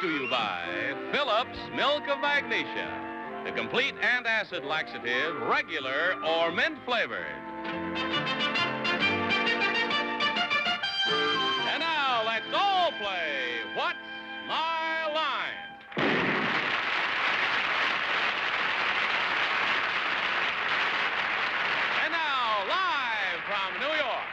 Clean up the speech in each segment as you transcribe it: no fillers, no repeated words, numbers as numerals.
to you by Phillips Milk of Magnesia, the complete antacid laxative, regular or mint flavored. And now let's all play What's My Line? And now, live from New York,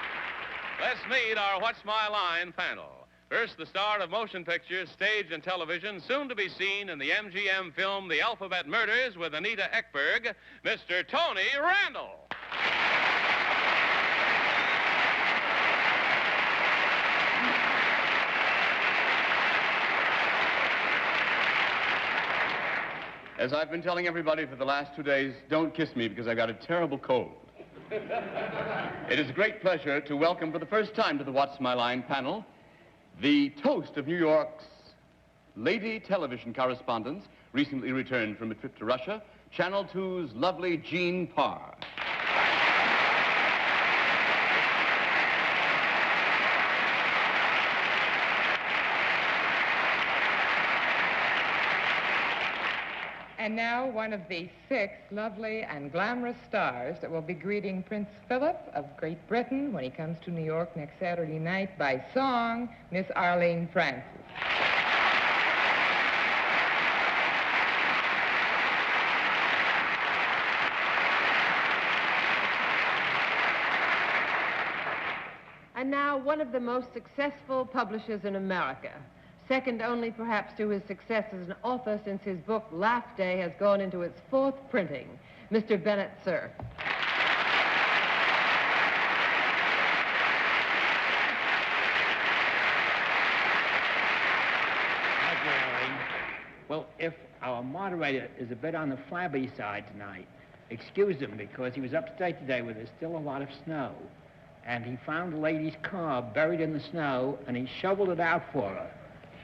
let's meet our What's My Line panel. First, the star of motion pictures, stage, and television, soon to be seen in the MGM film The Alphabet Murders with Anita Ekberg, Mr. Tony Randall. As I've been telling everybody for the last 2 days, don't kiss me because I've got a terrible cold. It is a great pleasure to welcome for the first time to the What's My Line panel the toast of New York's lady television correspondents, recently returned from a trip to Russia, Channel 2's lovely Jeanne Parr. And now one of the 6 lovely and glamorous stars that will be greeting Prince Philip of Great Britain when he comes to New York next Saturday night by song, Miss Arlene Francis. And now one of the most successful publishers in America, second only perhaps to his success as an author since his book Laugh Day has gone into its 4th printing, Mr. Bennett, Cerf. Thank you, Arlene. Well, if our moderator is a bit on the flabby side tonight, excuse him because he was upstate today where there's still a lot of snow. And he found a lady's car buried in the snow, and he shoveled it out for her.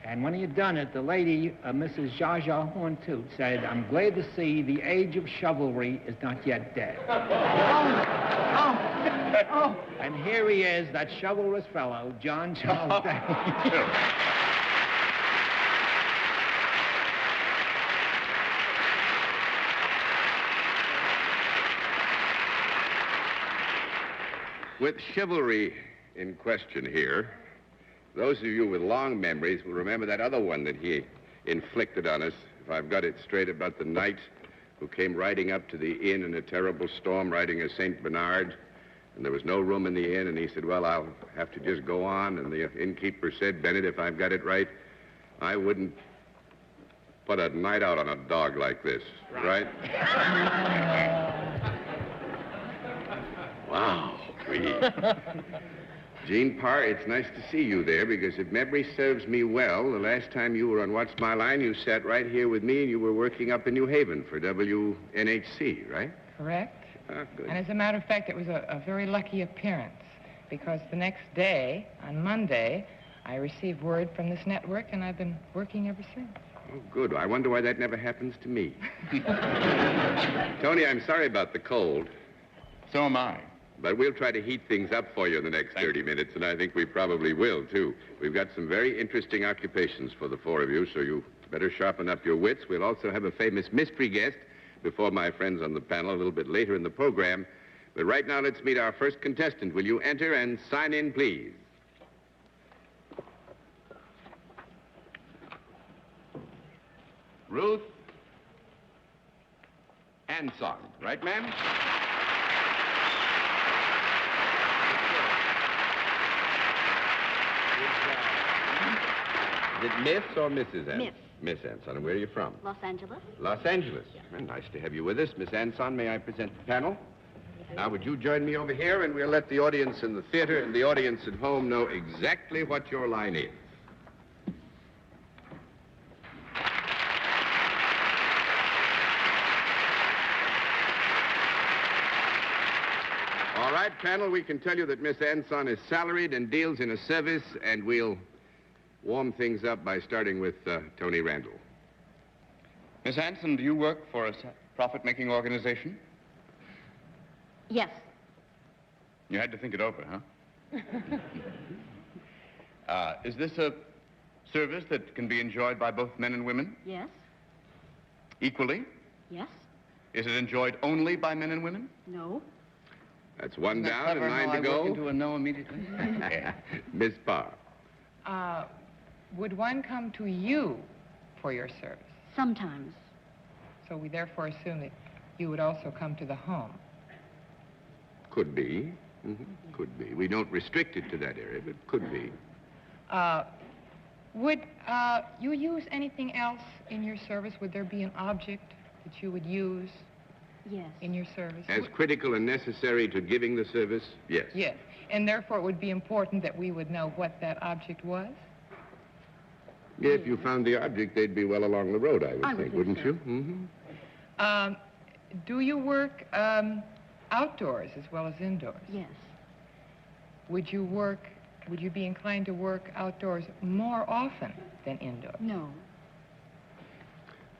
And when he had done it, the lady, Mrs. Zsa Zsa Horntoot, said, "I'm glad to see the age of chivalry is not yet dead." And here he is, that chivalrous fellow, John Charles Daly. With chivalry in question here, those of you with long memories will remember that other one that he inflicted on us, if I've got it straight, about the knight who came riding up to the inn in a terrible storm, riding a St. Bernard, and there was no room in the inn, and he said, "Well, I'll have to just go on." And the innkeeper said, "Bennett, if I've got it right, I wouldn't put a night out on a dog like this, right?" Wow. Jeanne Parr, it's nice to see you there, because if memory serves me well, the last time you were on What's My Line, you sat right here with me, and you were working up in New Haven for WNHC, right? Correct. Ah, good. And as a matter of fact, it was a very lucky appearance, because the next day, on Monday, I received word from this network, and I've been working ever since. Oh, good. I wonder why that never happens to me. Tony, I'm sorry about the cold. So am I. But we'll try to heat things up for you in the next 30 minutes, and I think we probably will, too. We've got some very interesting occupations for the 4 of you, so you better sharpen up your wits. We'll also have a famous mystery guest before my friends on the panel a little bit later in the program. But right now, let's meet our first contestant. Will you enter and sign in, please? Ruth Anson, right, ma'am? Is it Miss or Mrs. Anson? Miss. Miss Anson. And where are you from? Los Angeles. Los Angeles. Yes. Well, nice to have you with us. Miss Anson, may I present the panel? Now, would you join me over here, and we'll let the audience in the theater and the audience at home know exactly what your line is. All right, panel, we can tell you that Miss Anson is salaried and deals in a service, and we'll warm things up by starting with Tony Randall. Miss Anson, do you work for a profit-making organization? Yes. You had to think it over, huh? Is this a Service that can be enjoyed by both men and women? Yes. Equally? Yes. Is it enjoyed only by men and women? No. That's one Isn't that down and clever 9 how to I go. work into a no immediately? Miss Parr. Would one come to you for your service? Sometimes. So we therefore assume that you would also come to the home. Could be. Could be. We don't restrict it to that area, but could be. Would you use anything else in your service? Would there be an object that you would use Yes. in your service? As critical and necessary to giving the service, yes. Yes. And therefore it would be important that we would know what that object was? If you found the object, they'd be well along the road, I would would think, think wouldn't so. you? Do you work outdoors as well as indoors? Yes. Would you be inclined to work outdoors more often than indoors? No.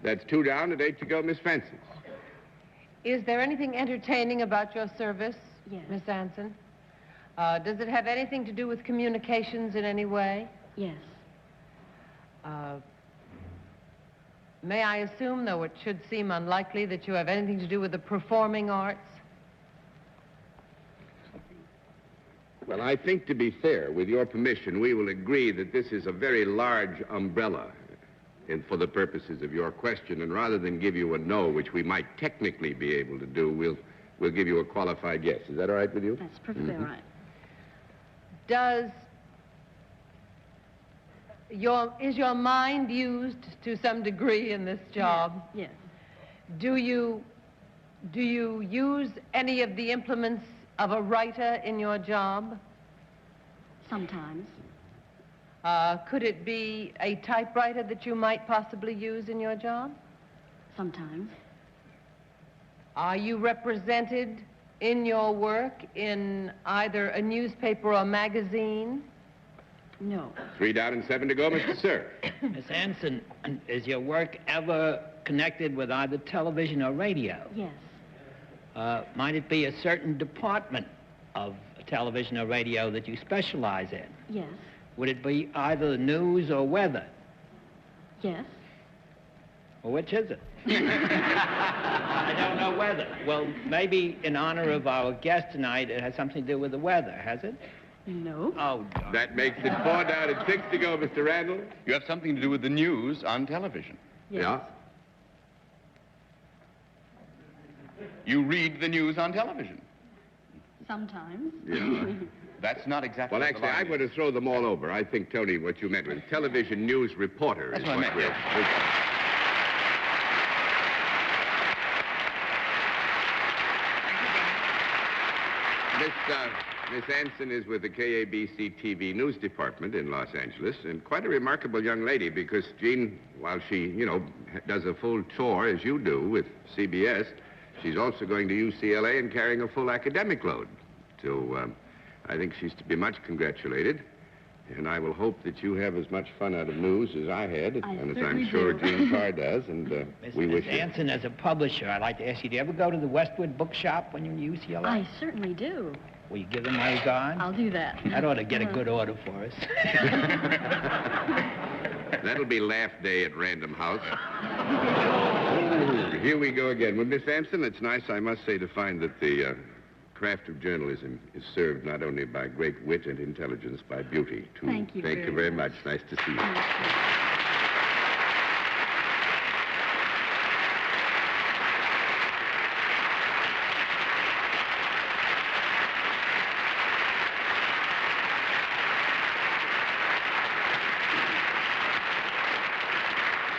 That's 2 down and 8 to go, Miss Francis. Is there anything entertaining about your service, Yes. Miss Anson? Does it have anything to do with communications in any way? Yes. May I assume, though it should seem unlikely, that you have anything to do with the performing arts? Well, I think to be fair, with your permission, we will agree that this is a very large umbrella for the purposes of your question, and rather than give you a no, which we might technically be able to do, we'll give you a qualified yes. Is that all right with you? That's perfectly all right. Is your mind used to some degree in this job? Yes. Do you use any of the implements of a writer in your job? Sometimes. Could it be a typewriter that you might possibly use in your job? Sometimes. Are you represented in your work in either a newspaper or magazine? No. 3 down and 7 to go, Mr. Cerf. Miss Anson, is your work ever connected with either television or radio? Yes. Might it be a certain department of television or radio that you specialize in? Yes. Would it be either news or weather? Yes. Well, which is it? I don't know weather. Well, maybe in honor of our guest tonight, it has something to do with the weather, has it? No. Oh, darn. That makes it 4 down and 6 to go, Mr. Randall. You have something to do with the news on television. Yes. Yeah? You read the news on television. Sometimes. Yeah. That's not exactly Well, what the actually, line I'm going to throw them all over. I think, Tony, what you meant was television news reporter. That's is what I meant, we're- Miss Anson is with the KABC TV News Department in Los Angeles, and quite a remarkable young lady because Jeanne, while she, does a full tour, as you do, with CBS, she's also going to UCLA and carrying a full academic load. So I think she's to be much congratulated, and I will hope that you have as much fun out of news as I had, and as I'm sure Jeanne Parr does, and we wish Miss you... Anson, as a publisher, I'd like to ask you, do you ever go to the Westwood Bookshop when you're in UCLA? I certainly do. Will you give them my regards? I'll do that. That ought to get a good order for us. That'll be laugh day at Random House. Oh, here we go again. Well, Miss Anson, it's nice, I must say, to find that the craft of journalism is served not only by great wit and intelligence, by beauty, too. Thank you Thank you very much. Nice to see you.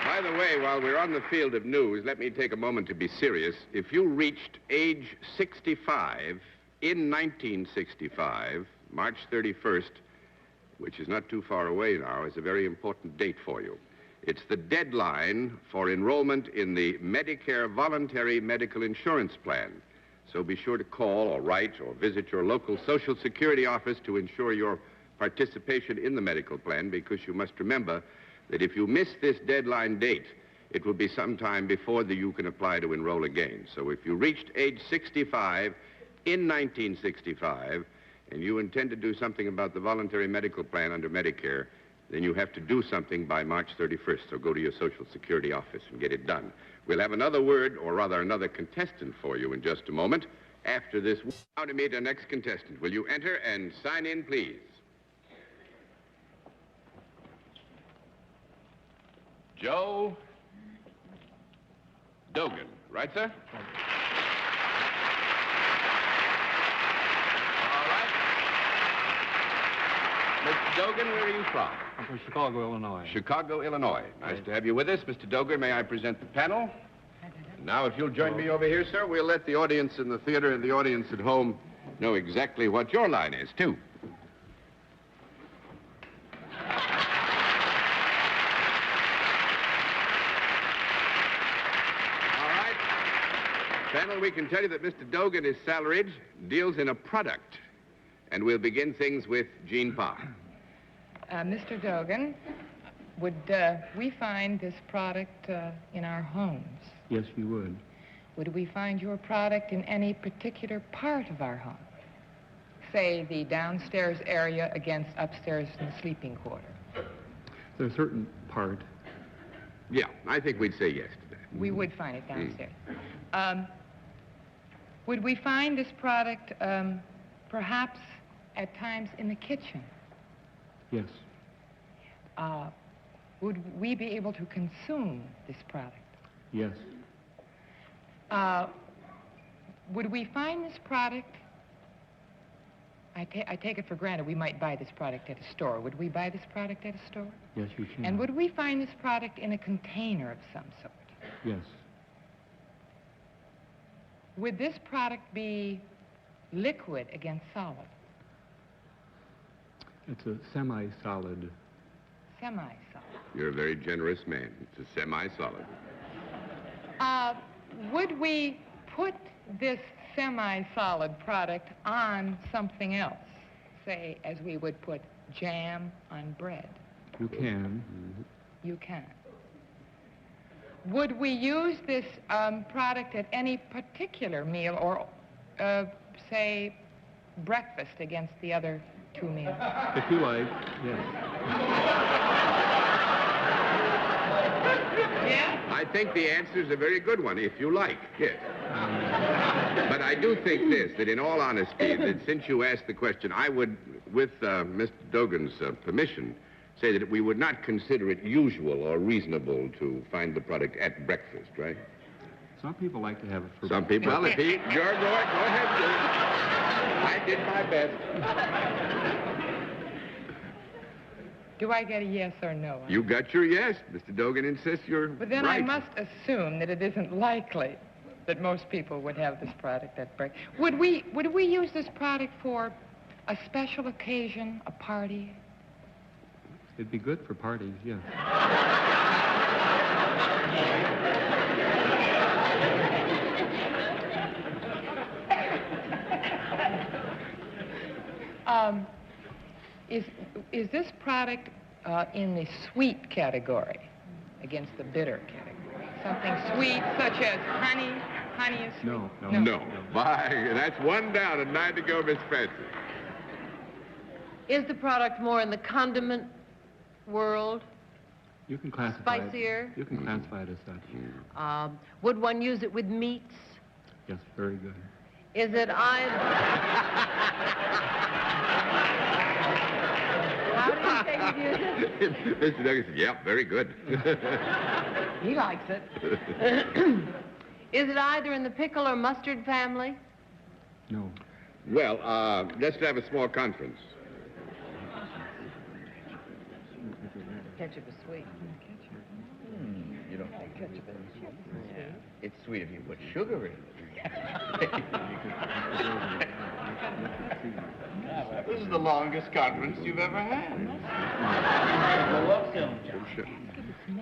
By the way, while we're on the field of news, let me take a moment to be serious. If you reached age 65 in 1965, March 31st, which is not too far away now, is a very important date for you. It's the deadline for enrollment in the Medicare Voluntary Medical Insurance Plan. So be sure to call or write or visit your local Social Security office to ensure your participation in the medical plan, because you must remember that if you miss this deadline date, it will be sometime before you can apply to enroll again. So if you reached age 65 in 1965 and you intend to do something about the voluntary medical plan under Medicare, then you have to do something by March 31st. So go to your Social Security office and get it done. We'll have another word, or rather another contestant for you in just a moment. After this, now to meet our next contestant. Will you enter and sign in, please? Joe Dogan. Right, sir? All right. Mr. Dogan, where are you from? I'm from Chicago, Illinois. Chicago, Illinois. Nice to have you with us. Mr. Dogan, may I present the panel? Now, if you'll join me over here, sir, we'll let the audience in the theater and the audience at home know exactly what your line is, too. All right. Panel, we can tell you that Mr. Dogan is salaried, deals in a product, and we'll begin things with Jeanne Parr. Mr. Dogan, would we find this product in our homes? Yes, you would. Would we find your product in any particular part of our home? Say, the downstairs area against upstairs in the sleeping quarter. There's a certain part. Yeah, I think we'd say yes to that. We would find it downstairs. Would we find this product perhaps at times in the kitchen? Yes. Would we be able to consume this product? Yes. Would we find this product? I take it for granted we might buy this product at a store. Would we buy this product at a store? Yes, you can. And would we find this product in a container of some sort? Yes. Would this product be liquid against solid? It's a semi-solid. Semi-solid. You're a very generous man. It's a semi-solid. Would we put this semi-solid product on something else? Say, as we would put jam on bread. You can. You can. Would we use this product at any particular meal or, say, breakfast against the other two meals? If you like, yes. Yeah? I think the answer's a very good one, if you like, yes. But I do think this, that in all honesty, that since you asked the question, I would, with Mr. Dogan's permission, say that we would not consider it usual or reasonable to find the product at breakfast, right? Some people like to have it for Some people, well, if he, George, go ahead, George. I did my best. Do I get a yes or no? You got your yes. Mr. Dogan insists you're But then right. I must assume that it isn't likely that most people would have this product at breakfast. Would we use this product for a special occasion, a party? It'd be good for parties, yes. Is this product in the sweet category against the bitter category? Something sweet, such as honey? Honey is sweet? No. Bye. That's one down and 9 to go, Miss Francis. Is the product more in the condiment world? You can classify Spicier? it. You can classify it as such. Would one use it with meats? Yes, very good. Is it either... How do you think you'd use it? Mr. Dogan said, yeah, very good. He likes it. Is it either in the pickle or mustard family? No. Well, let's have a small conference. Ketchup is sweet. You don't think ketchup is sweet? Yeah. It's sweet if you put sugar in it. This is the longest conference you've ever had.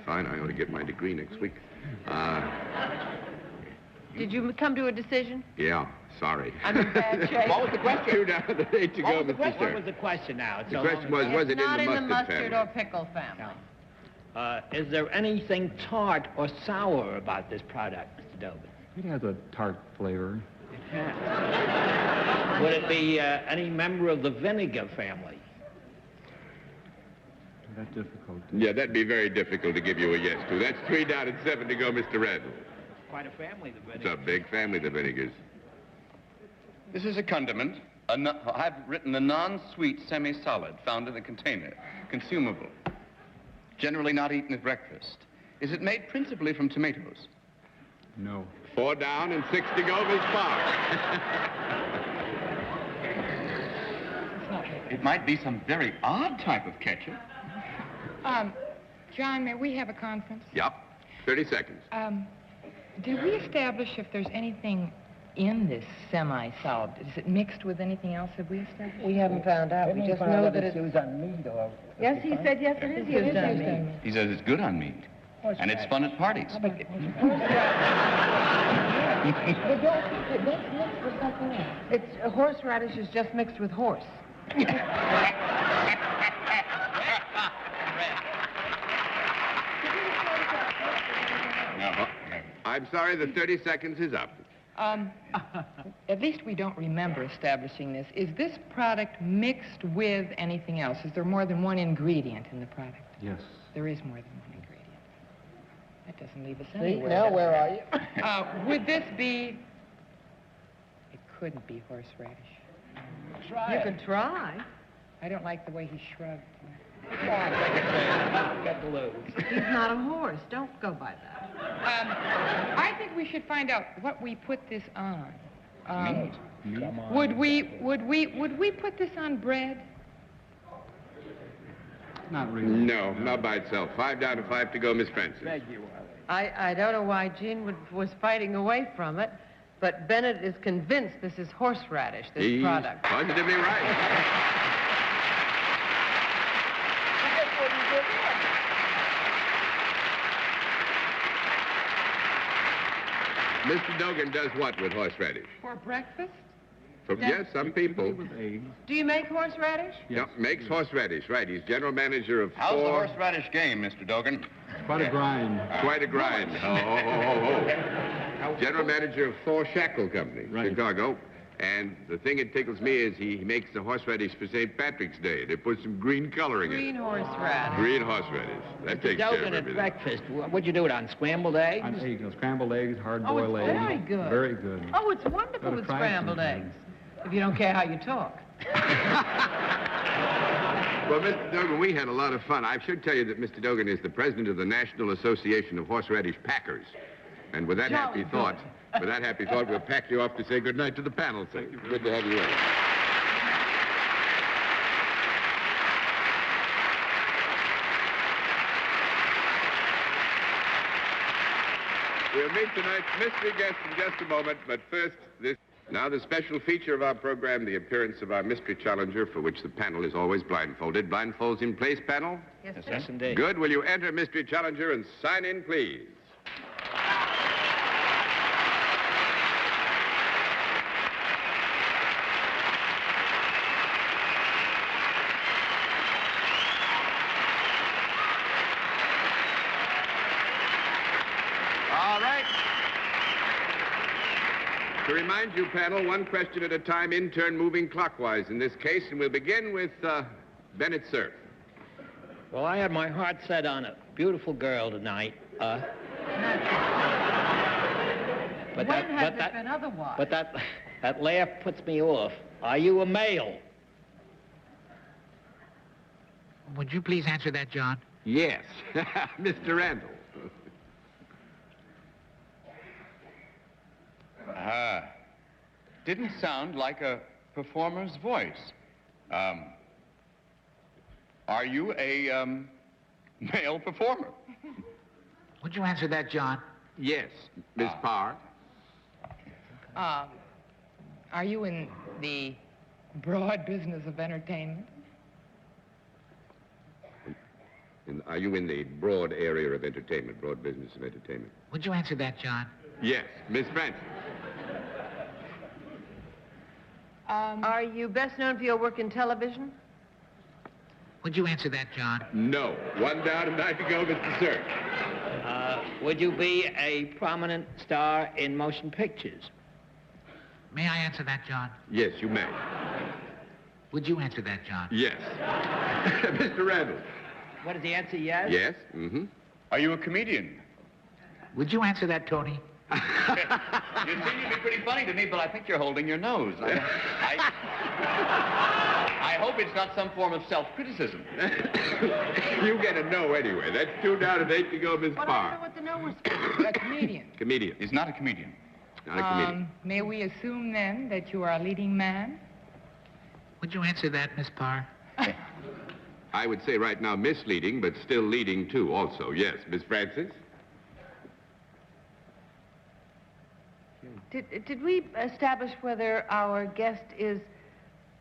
Fine, I ought to get my degree next week. Did you come to a decision? Yeah, sorry. I'm in bad shape. What was the question? 2 down to 8 to go, Mr. What Cerf. was the question now? It's The so question long was it Not in the mustard mustard family? or pickle family. Is there anything tart or sour about this product, Mr. Dogan? It has a tart flavor. It has. Would it be any member of the vinegar family? That's difficult. Yeah, that'd be very difficult to give you a yes to. That's 3 down and 7 to go, Mr. Randall. Quite a family, the It's Bennick. a big family, the Bennickers. This is a condiment. I've written a non-sweet semi-solid found in a container, consumable, generally not eaten at breakfast. Is it made principally from tomatoes? No. 4 down and 6 to go, Miss Parr. It might be some very odd type of ketchup. John, may we have a conference? Yep. 30 seconds. Did we establish if there's anything in this semi-solid? Is it mixed with anything else? Have we established? We haven't found out. We just know that it's... used on meat or... Yes, he said yes, it is used on meat. He says it's good on meat. And it's fun at parties. But it mixed with something else. It's horseradish is just mixed with horse. I'm sorry, the 30 seconds is up. At least we don't remember establishing this. Is this product mixed with anything else? Is there more than one ingredient in the product? Yes. There is more than one ingredient. That doesn't leave us See, anywhere. now where are you? Would this be... It couldn't be horseradish. You can try. I don't like the way he shrugged. Got the lose. He's not a horse. Don't go by that. I think we should find out what we put this on. Meat. Come on. Would we put this on bread? Not really. No, not by itself. 5 down and 5 to go, Miss Francis. Thank you, Arlene. I don't know why Jeanne was fighting away from it, but Bennett is convinced this is horseradish, this He's product. positively right. Mr. Dogan does what with horseradish? For breakfast? Yes, some people. With eggs. Do you make horseradish? Yep, makes horseradish, right. He's general manager of How's the 4... horseradish game, Mr. Dogan? Quite a grind. Quite a grind. General manager of 4 Shackle Company, Right. Chicago. And the thing that tickles me is he makes the horseradish for St. Patrick's Day. They put some green coloring in Green it. horseradish. Green horseradish. That takes care of Dogan at everything. breakfast. What'd you do it on? Scrambled eggs? On eggs, scrambled eggs, hard-boiled Oh, it's eggs. very good. Very good. Oh, it's wonderful Gotta with try scrambled sometime. eggs. If you don't care how you talk. Well, Mr. Dogan, we had a lot of fun. I should tell you that Mr. Dogan is the president of the National Association of Horseradish Packers. And with that Jolly happy thought, we'll pack you off to say good night to the panel. Thank you. Good to have you in. We'll meet tonight's mystery guest in just a moment, but first, Now, the special feature of our program, the appearance of our mystery challenger, for which the panel is always blindfolded. Blindfolds in place, panel? Yes, sir. Yes, indeed. Good. Will you enter, mystery challenger, and sign in, please? All right. To remind you, panel, one question at a time, in turn moving clockwise in this case, and we'll begin with Bennett Cerf. Well, I had my heart set on a beautiful girl tonight. When has it been otherwise? But that laugh puts me off. Are you a male? Would you please answer that, John? Yes, Mr. Randall. Didn't sound like a performer's voice. Are you a male performer? Would you answer that, John? Yes, Miss Parr. Are you in the broad business of entertainment? Are you in the broad area of entertainment, broad business of entertainment? Would you answer that, John? Yes, Miss Francis. Are you best known for your work in television? Would you answer that, John? No. One down and 9 to go, Mr. Cerf. Would you be a prominent star in motion pictures? May I answer that, John? Yes, you may. Would you answer that, John? Yes. Mr. Randall. What is the answer, yes? Yes. Mm-hmm. Are you a comedian? Would you answer that, Tony? You seem to be pretty funny to me, but I think you're holding your nose. I hope it's not some form of self-criticism. You get a no anyway. That's 2 down and 8 to go, Miss What Parr. I what the no was A comedian. Comedian. He's not a comedian. Not a comedian. May we assume, then, that you are a leading man? Would you answer that, Miss Parr? I would say right now misleading, but still leading too also. Yes. Miss Francis? Did we establish whether our guest is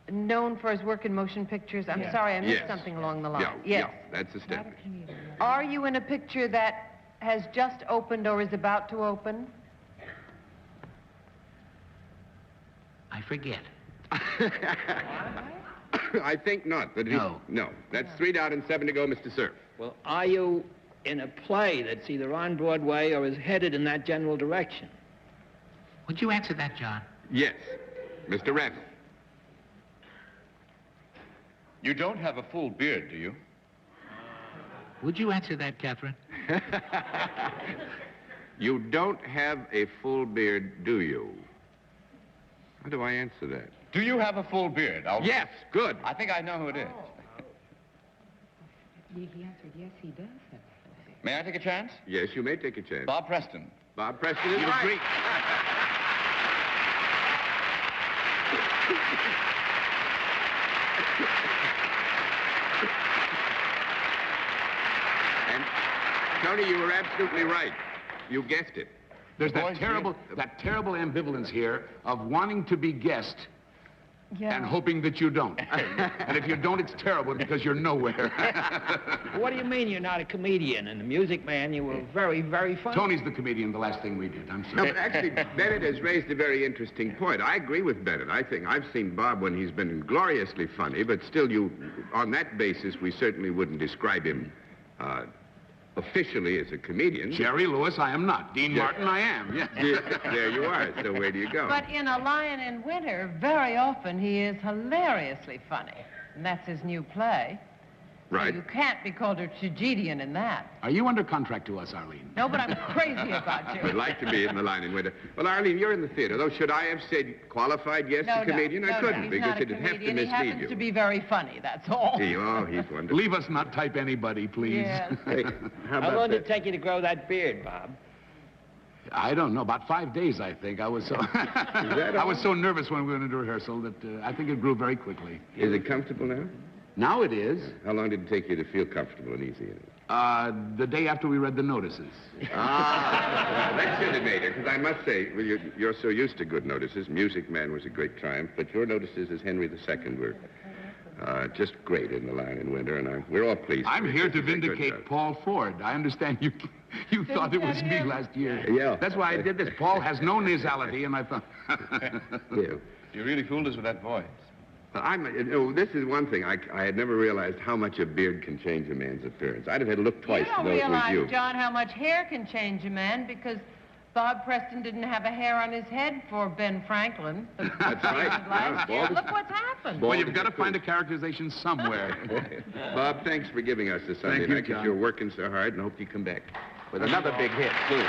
known for his work in motion pictures? I'm sorry, I missed something along the line. Yeah, that's established. Are you in a picture that has just opened or is about to open? I forget. I think not. But No. No. That's 3 down and 7 to go, Mr. Cerf. Well, are you in a play that's either on Broadway or is headed in that general direction? Would you answer that, John? Yes. Mr. Randall. You don't have a full beard, do you? Would you answer that, Catherine? You don't have a full beard, do you? How do I answer that? Do you have a full beard? Yes, good. I think I know who it is. He answered yes, he does have a full beard. May I take a chance? Yes, you may take a chance. Bob Preston. Bob Preston is You right. agree? And, Tony, you were absolutely right. You guessed it. There's Boys, that terrible ambivalence here of wanting to be guessed Yeah. and hoping that you don't. And if you don't, it's terrible because you're nowhere. What do you mean you're not a comedian? And the Music Man, you were very, very funny. Tony's the comedian, the last thing we did. I'm No, sorry. but actually, Bennett has raised a very interesting point. I agree with Bennett. I think I've seen Bob when he's been gloriously funny, but still, on that basis, we certainly wouldn't describe him officially as a comedian. Jerry Lewis, I am not. Dean Martin, I am. Yes. There you are. So where do you go? But in A Lion in Winter, very often he is hilariously funny. And that's his new play. Right. So you can't be called a tragedian in that. Are you under contract to us, Arlene? No, but I'm crazy about you. I'd like to be in The Line in Winter. Well, Arlene, you're in the theater, though. Should I have said qualified yes to comedian? I couldn't, he's because not a it'd have to comedian. mislead He happens you. to be very funny, that's all. He's wonderful. Leave us not type anybody, please. Yes. Hey, how How about long did that? it take you to grow that beard, Bob? I don't know, about 5 days, I think. I was so that I all? was so nervous when we went into rehearsal that I think it grew very quickly. Is it comfortable now? Now it is. How long did it take you to feel comfortable and easy in it? The day after we read the notices. Well, that should have made it, because I must say, well, you're so used to good notices. Music Man was a great triumph, but your notices as Henry II were just great in The Line in Winter, and we're all pleased. I'm with it. here to This is a good vindicate job. Paul Ford. I understand you thought it was me last year. Yeah. That's why I did this. Paul has no nasality, and I thought... Yeah. You really fooled us with that voice. This is one thing. I had never realized how much a beard can change a man's appearance. I'd have had to look twice You to don't know it was realize, you. John, how much hair can change a man because Bob Preston didn't have a hair on his head for Ben Franklin. That's right. Last Yeah, year. Bob- Look what's happened. Well, you've got to find a characterization somewhere. Bob, thanks for giving us the Sunday Thank you, night, because John. you're working so hard, and hope you come back with another big hit soon.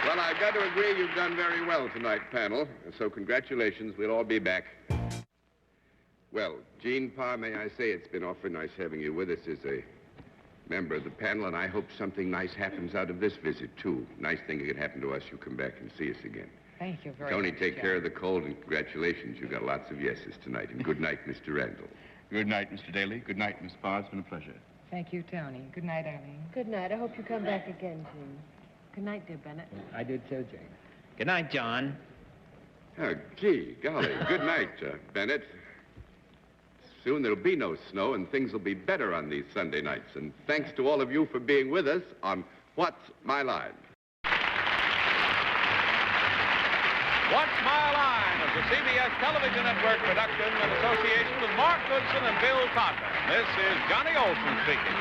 Well, I've got to agree you've done very well tonight, panel. So congratulations. We'll all be back. Well, Jeanne Parr, may I say it's been awfully nice having you with us as a member of the panel, and I hope something nice happens out of this visit, too. Nice thing that could happen to us. You come back and see us again. Thank you very Tony, much, take John. care of the cold, and congratulations. You got lots of yeses tonight. And good night, Mr. Randall. Good night, Mr. Daly. Good night, Miss Parr. It's been a pleasure. Thank you, Tony. Good night, Arlene. Good night. I hope you come back again, Jean. Good night, dear Bennett. I did too, Jane. Good night, John. Oh, gee, golly. Good night, Bennett. Soon there'll be no snow, and things will be better on these Sunday nights. And thanks to all of you for being with us on What's My Line? What's My Line is a CBS television network production in association with Mark Goodson and Bill Cotton. This is Johnny Olson speaking.